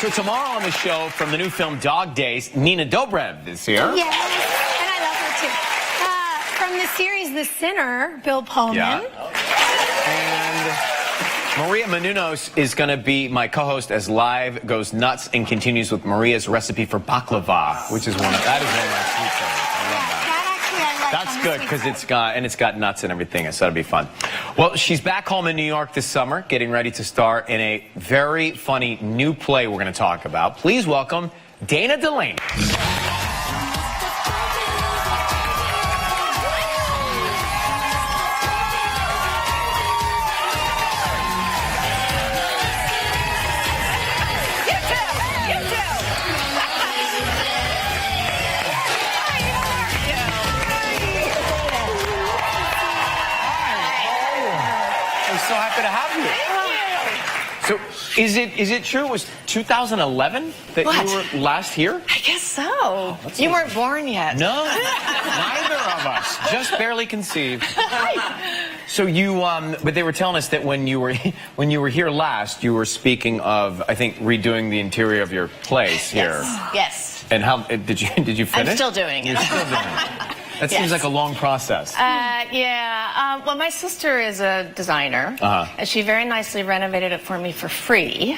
So tomorrow on the show from the new film Dog Days, Nina Dobrev is here. Yes, and I love her too. From the series The Sinner, Bill Pullman. Yeah. And Maria Menounos is going to be my co-host as Live goes nuts and continues with Maria's recipe for baklava, which is one of my sweet favorites. I love that. That's good because it's got nuts and everything, so that'll be fun. Well, she's back home in New York this summer, getting ready to star in a very funny new play we're going to talk about. Please welcome Dana Delany. So happy to have you. So, is it true it was 2011 that you were last here? I guess so. You weren't born yet. No, neither of us. Just barely conceived. So you, but they were telling us that when you were here last, you were speaking of, I think, redoing the interior of your place here. Yes. And how did you finish? I'm still doing it. You're still doing it. That seems like a long process. Yeah. Well, my sister is a designer, and she very nicely renovated it for me for free.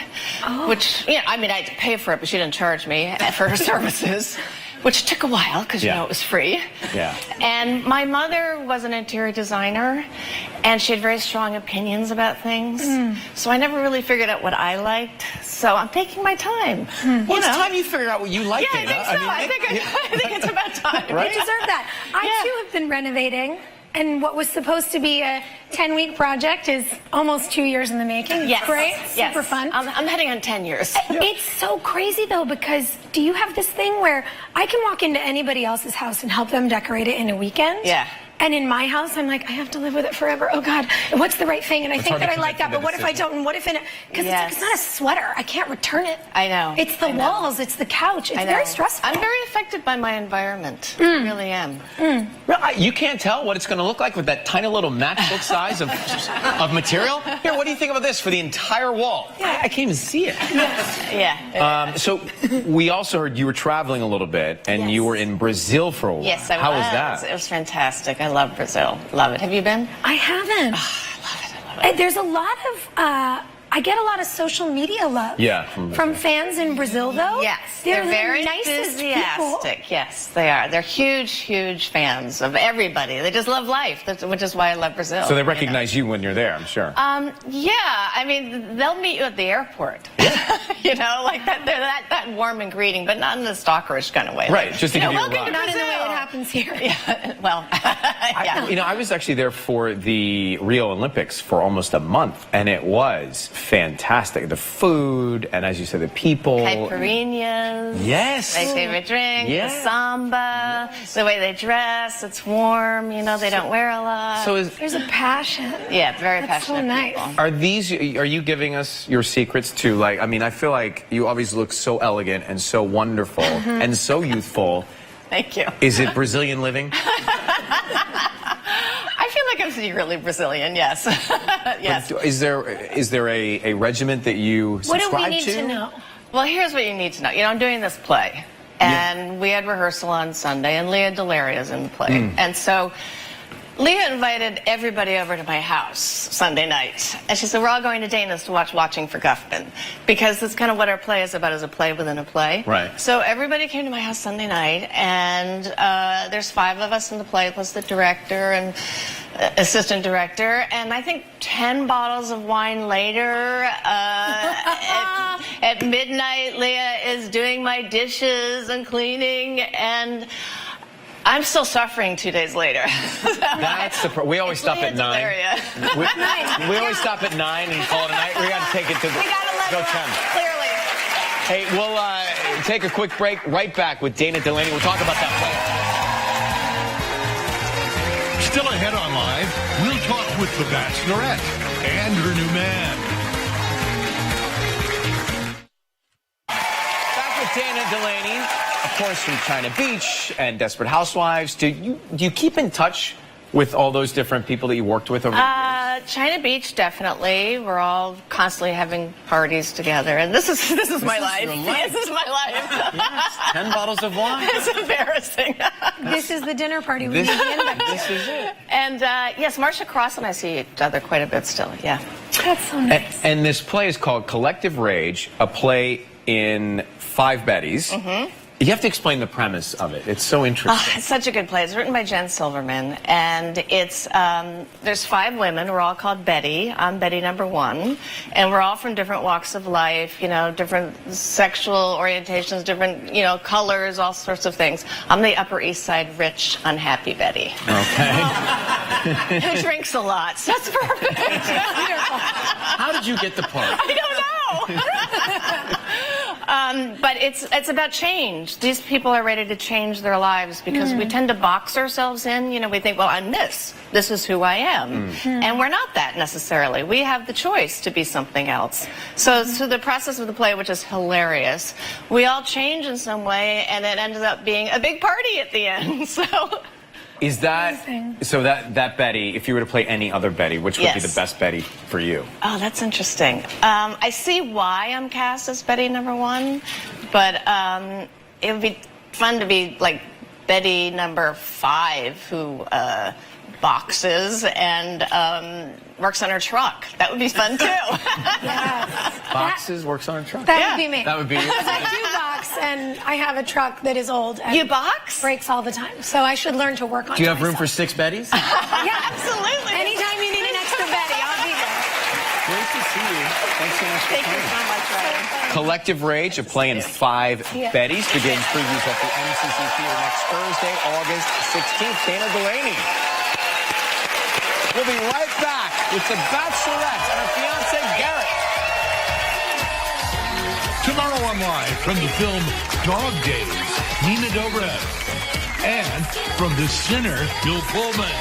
Which, yeah, I mean, I had to pay for it, but she didn't charge me for her services, which took a while because, you know, it was free. Yeah. And my mother was an interior designer, and she had very strong opinions about things. So I never really figured out what I liked. So I'm taking my time. Well, it's time you figure out what you like, Dana. I think it's about time. Right? You deserve that. I too have been renovating, and what was supposed to be a 10-week project is almost 2 years in the making. Yes. Great. Super fun. I'm heading on 10 years. It's so crazy though, because do you have this thing where I can walk into anybody else's house and help them decorate it in a weekend? Yeah. And in my house, I'm like, I have to live with it forever. Oh God, what's the right thing? And I think that I like that, but what if I don't? And what if in it? Because it's not a sweater. I can't return it. I know. It's the walls. It's the couch. It's very stressful. I'm very affected by my environment. I really am. You can't tell what it's going to look like with that tiny little matchbook size of material. Here, what do you think about this for the entire wall? I can't even see it. Yeah. So we also heard you were traveling a little bit, and you were in Brazil for a while. Yes, I was. How was that? It was fantastic. I love Brazil. Love it. Have you been? I haven't. I love it. I love it. There's a lot of, I get a lot of social media love. Yeah. From fans in Brazil, though. Yes. They're very the nicest enthusiastic. people. Yes, they are. They're huge, huge fans of everybody. They just love life, which is why I love Brazil. So they recognize you when you're there, I'm sure. Yeah. I mean, they'll meet you at the airport. You know, like that. They're that warm and greeting, but not in a stalkerish kind of way. Right. Just to give you a welcome ride. to Not in the way Brazil. it happens here. Yeah. Well. Yeah. I was actually there for the Rio Olympics for almost a month, and it was fantastic. The food, and as you said, the people. Caipirinhas. Yes. My favorite drink. Yeah. The samba. The way they dress. It's warm. You know, they don't wear a lot. So There's a passion. Yeah, very That's so passionate nice. people. are you giving us your secrets to, like, I mean, I feel like you always look so elegant and so wonderful and so youthful. Thank you. Is it Brazilian living? I feel like I'm secretly Brazilian, yes. Yes. But is there a regiment that you What subscribe do we need to know? Well, here's what you need to know. You know, I'm doing this play, and we had rehearsal on Sunday, and Leah Delary is in the play. And so Leah invited everybody over to my house Sunday night. And she said, we're all going to Dana's to watch Watching for Guffman. Because that's kind of what our play is about, is a play within a play. Right. So everybody came to my house Sunday night, and there's 5 of us in the play, plus the director and assistant director. And I think 10 bottles of wine later, at midnight, Leah is doing my dishes and cleaning, and I'm still suffering 2 days later. That's the we always stop at 9. We always stop at 9 and call it a night. We got to take it to the go 10. Clearly. Hey, we'll take a quick break. Right back with Dana Delany. We'll talk about that play. Still ahead on Live, we'll talk with the Bachelorette and her new man. Back with Dana Delany. Of course, from China Beach and Desperate Housewives. Do you keep in touch with all those different people that you worked with over the years? China Beach, definitely. We're all constantly having parties together, and this is my life. your life. This is my life. Yes, 10 bottles of wine. It's embarrassing. This is the dinner party we need the invite to. This is it. And yes, Marcia Cross and I see each other quite a bit still. Yeah. That's so nice. And this play is called Collective Rage, a play in 5 Bettys. Mm-hmm. You have to explain the premise of it. It's so interesting. It's such a good play. It's written by Jen Silverman, and it's there's 5 women. We're all called Betty. I'm Betty number 1, and we're all from different walks of life. You know, different sexual orientations, different colors, all sorts of things. I'm the Upper East Side rich, unhappy Betty. Okay. Who drinks a lot. So that's perfect. How did you get the part? I don't know. But it's about change. These people are ready to change their lives because we tend to box ourselves in. We think, well, I'm this. This is who I am. And we're not that necessarily. We have the choice to be something else. So through the process of the play, which is hilarious, we all change in some way, and it ended up being a big party at the end. So... Is that so? That Betty, if you were to play any other Betty, which would be the best Betty for you? Oh, that's interesting. I see why I'm cast as Betty number 1, but it would be fun to be like Betty number 5, who boxes and works on her truck. That would be fun too. Boxes, works on a truck. That would be me. That would be you. Because I do box, and I have a truck that is old. And You box? breaks all the time. So I should learn to work on it. Do you have room for 6 Bettys? Yeah, Absolutely. Anytime you need an extra Betty, I'll be there. Great to see you. Thanks so much for Thank you coming. so much, Ryan. Collective Rage, a play in 5 Bettys, begins previews at the MCC Theater next Thursday, August 16th. Dana Delany. We'll be right back with the Bachelorette and her fiancé, Garrett. Tomorrow on Live from the film Dog Days, Nina Dobrev. And from The Sinner, Bill Pullman.